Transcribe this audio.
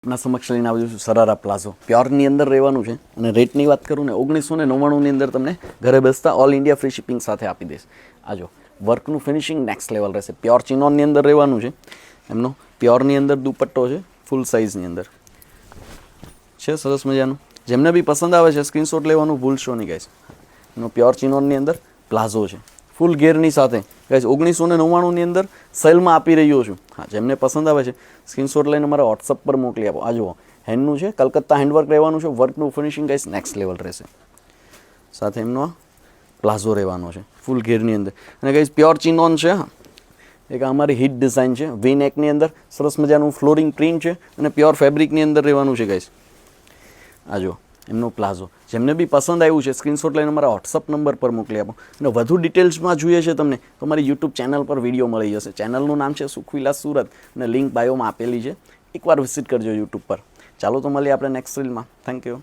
આપણા સમક્ષ લઈને આવ્યો છું સરારા પ્લાઝો પ્યોરની અંદર રહેવાનું છે અને રેટની વાત કરું ને 1999ની અંદર તમને ઘરે બેસતા ઓલ ઇન્ડિયા ફ્રી શિપિંગ સાથે આપી દઈશ. આ જો વર્કનું ફિનિશિંગ નેક્સ્ટ લેવલ રહેશે. પ્યોર ચિનોનની અંદર રહેવાનું છે. એમનો પ્યોરની અંદર દુપટ્ટો છે, ફૂલ સાઇઝની અંદર છે, સરસ મજાનું. જેમને બી પસંદ આવે છે સ્ક્રીનશોટ લેવાનું ભૂલશો નહીં ગાઈસ. એનો પ્યોર ચિનોનની અંદર પ્લાઝો છે, ફૂલ ગેરની સાથે ગાઈસ. 1999ની અંદર સેલમાં આપી રહ્યો છું. હા, જેમને પસંદ આવે છે સ્ક્રીનશોટ લઈને મારા વોટ્સઅપ પર મોકલી આપો. આ જુઓ હેન્ડનું છે, કલકત્તા હેન્ડવર્ક રહેવાનું છે. વર્કનું ફિનિશિંગ ગાઈસ નેક્સ્ટ લેવલ રહેશે. સાથે એમનો પ્લાઝો રહેવાનો છે ફૂલ ઘેરની અંદર. અને ગાઈસ પ્યોર ચિનોન છે. હા, એક અમારી હિટ ડિઝાઇન છે. વી નેકની અંદર સરસ મજાનું ફ્લોરિંગ પ્રિન્ટ છે અને પ્યોર ફેબ્રિકની અંદર રહેવાનું છે ગાઈસ. આ જો એમનો પ્લાઝો. જેમને બી પસંદ આવ્યું છે સ્ક્રીનશોટ લઈને મારા વોટ્સઅપ નંબર પર મોકલી આપો. અને વધુ ડિટેલ્સમાં જોઈએ છે તમને તો મારી યુટ્યુબ ચેનલ પર વિડીયો મળી જશે. ચેનલનું નામ છે સુખવિલાસ સુરત અને લિંક બાયોમાં આપેલી છે. એકવાર વિઝિટ કરજો યુટ્યુબ પર. ચાલો તો મળીએ આપણે નેક્સ્ટ રીલમાં. Thank you.